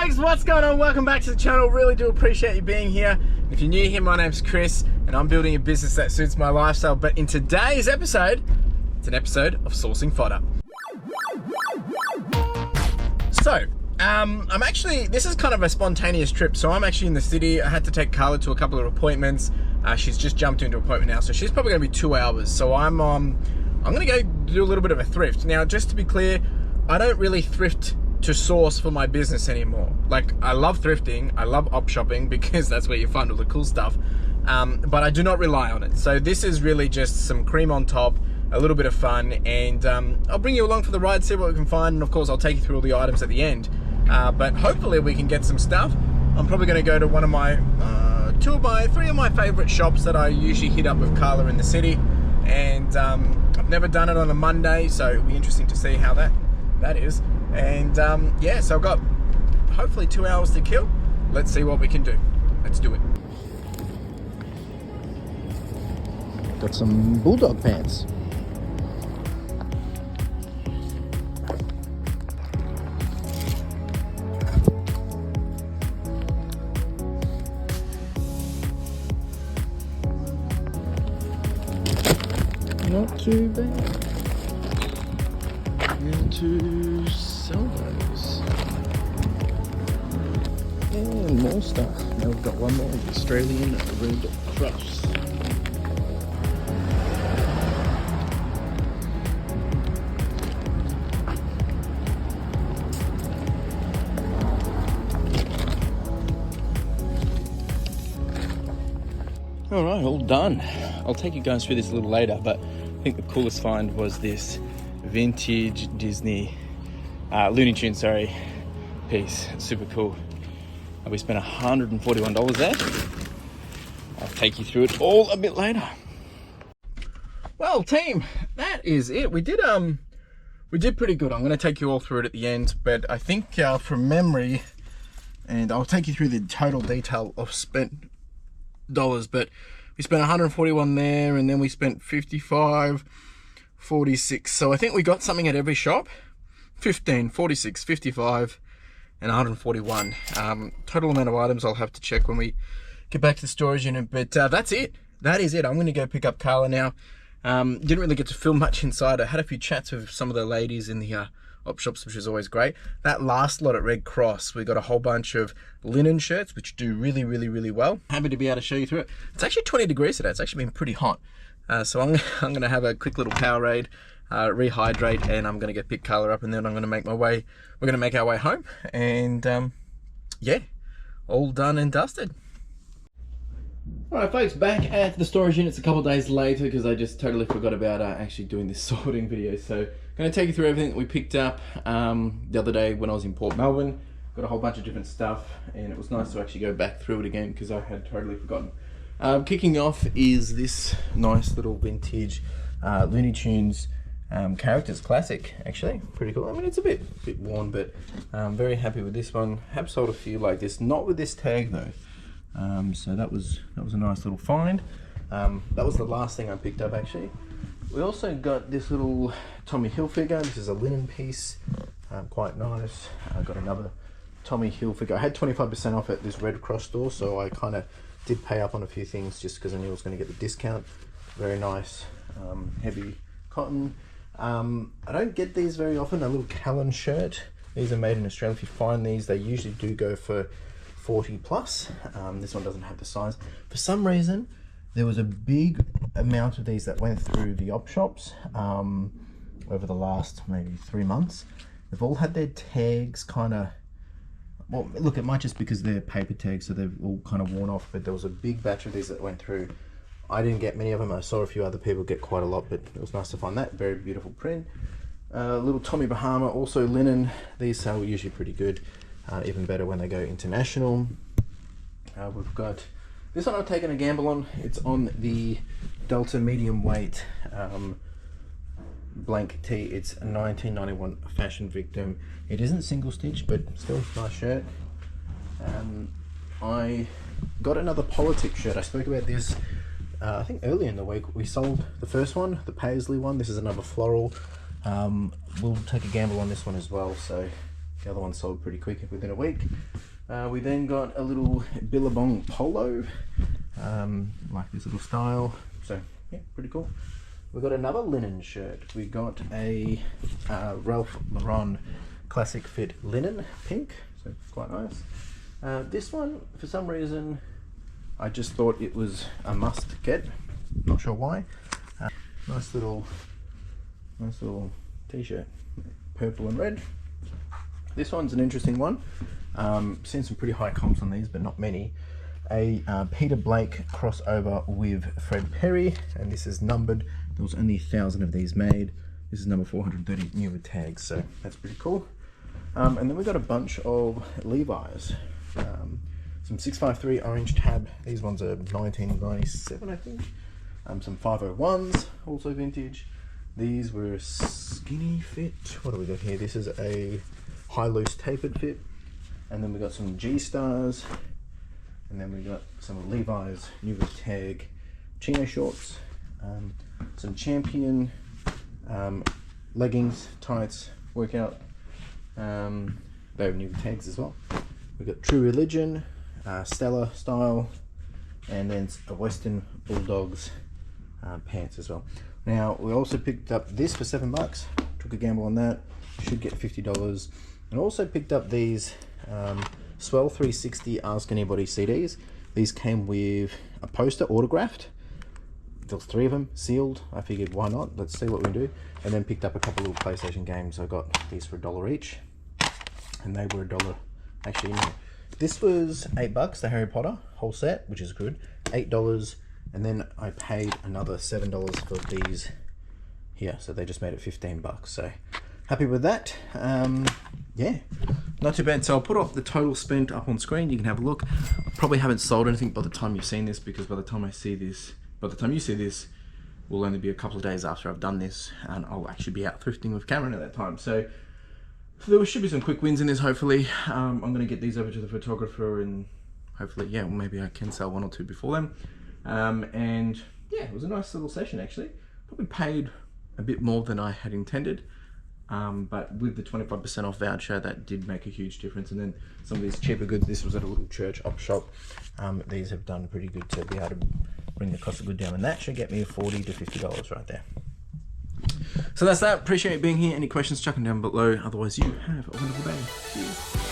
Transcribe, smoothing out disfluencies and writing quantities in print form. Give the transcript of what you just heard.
folks, what's going on? Welcome back to the channel. Really do appreciate you being here. If you're new here, my name's Chris and I'm building a business that suits my lifestyle. But in today's episode, it's an episode of sourcing fodder. So, this is kind of a spontaneous trip. So I'm actually in the city. I had to take Carla to a couple of appointments. She's just jumped into an appointment now, so she's probably gonna be 2 hours. So I'm gonna go do a little bit of a thrift. Now, just to be clear, I don't really thrift to source for my business anymore. Like, I love thrifting, I love op shopping because that's where you find all the cool stuff, but I do not rely on it. So this is really just some cream on top, a little bit of fun, and I'll bring you along for the ride, see what we can find, and of course I'll take you through all the items at the end. But hopefully we can get some stuff. I'm probably gonna go to one of my, three of my favorite shops that I usually hit up with Carla in the city, and I've never done it on a Monday, so it'll be interesting to see how that is. And yeah, so I've got hopefully 2 hours to kill. Let's see what we can do. Let's do it. Got some bulldog pants. Not too bad. And to sell those. And more stuff. Now we've got one more, the Australian Red Cross. Alright, all done. I'll take you guys through this a little later, but I think the coolest find was this vintage Disney, Looney Tunes, piece. Super cool. We spent $141 there. I'll take you through it all a bit later. Well, team, that is it. We did pretty good. I'm going to take you all through it at the end, but I think from memory, and I'll take you through the total detail of spent dollars, but we spent 141 there, and then we spent 55, 46. So I think we got something at every shop. 15, 46, 55, and 141. Total amount of items I'll have to check when we get back to the storage unit, but that's it. That is it. I'm going to go pick up Carla now. Didn't really get to film much inside. I had a few chats with some of the ladies in the op shops, which is always great. That last lot at Red Cross, we got a whole bunch of linen shirts, which do really, really, really well. Happy to be able to show you through it. It's actually 20 degrees today. It's actually been pretty hot. So I'm going to have a quick little Powerade, rehydrate, and I'm going to go pick Carla up, and then I'm going to make my way. We're going to make our way home, and yeah, all done and dusted. Alright folks, back at the storage units a couple of days later because I just totally forgot about actually doing this sorting video. So I'm going to take you through everything that we picked up the other day when I was in Port Melbourne. Got a whole bunch of different stuff, and it was nice to actually go back through it again because I had totally forgotten. Kicking off is this nice little vintage Looney Tunes characters classic. Actually, pretty cool. I mean, it's a bit worn, but I'm very happy with this one. Have sold a few like this, not with this tag though. So that was a nice little find. That was the last thing I picked up actually. We also got this little Tommy Hilfiger. This is a linen piece, quite nice. I got another Tommy Hilfiger. I had 25% off at this Red Cross store, so I kind of did pay up on a few things just because I knew I was going to get the discount. Very nice, heavy cotton. I don't get these very often. A little Callan shirt. These are made in Australia. If you find these, they usually do go for 40 plus. This one doesn't have the size. For some reason, there was a big amount of these that went through the op shops over the last maybe 3 months. They've all had their tags kind of, well, look, it might just because they're paper tags, so they've all kind of worn off, but there was a big batch of these that went through. I didn't get many of them. I saw a few other people get quite a lot, but it was nice to find that. Very beautiful print. Little Tommy Bahama, also linen. These sell usually pretty good. Even better when they go international. We've got this one I've taken a gamble on. It's on the Delta medium weight blank tee. It's a 1991 Fashion Victim. It isn't single stitch, but still a nice shirt. I got another Politics shirt. I spoke about this I think earlier in the week. We sold the first one, the Paisley one. This is another floral. We'll take a gamble on this one as well. So The other one sold pretty quick within a week. We then got a little Billabong polo, like this little style. So yeah, pretty cool. We got another linen shirt. We got a Ralph Lauren classic fit linen pink, so quite nice. This one, for some reason, I just thought it was a must get. Not sure why. Nice little t-shirt, purple and red. This one's an interesting one. Seen some pretty high comps on these, but not many. A Peter Blake crossover with Fred Perry, and this is numbered. There was only 1,000 of these made. This is number 430, new with tags, so that's pretty cool. And then we got a bunch of Levi's. Some 653 orange tab. These ones are 1997, I think. Some 501s, also vintage. These were skinny fit. What do we got here? This is a high loose tapered fit. And then we got some G Stars. And then we got some Levi's new with tag chino shorts. Some Champion leggings, tights, workout. They have new tags as well. We got True Religion, Stella style, and then a Western Bulldogs pants as well. Now we also picked up this for $7. Took a gamble on that. Should get $50. And also picked up these Swell 360 Ask Anybody CDs. These came with a poster autographed. There was 3 of them sealed. I figured why not, let's see what we can do. And then picked up a couple little PlayStation games. I got these for $1 each, and they were $1. Actually, no, this was $8, the Harry Potter whole set, which is good. $8, and then I paid another $7 for these here, so they just made it $15. So happy with that. Yeah, not too bad. So I'll put off the total spent up on screen. You can have a look. I probably haven't sold anything by the time you've seen this, because by the time you see this, will only be a couple of days after I've done this, and I'll actually be out thrifting with Cameron at that time. So there should be some quick wins in this, hopefully. I'm going to get these over to the photographer, and hopefully, yeah, maybe I can sell 1 or 2 before then. And yeah, it was a nice little session actually. Probably paid a bit more than I had intended. But with the 25% off voucher, that did make a huge difference. And then some of these cheaper goods, this was at a little church op shop. These have done pretty good to be able to bring the cost of good down, and that should get me $40 to $50 right there. So that's that. Appreciate being here. Any questions, chuck them down below. Otherwise, you have a wonderful day. Cheers.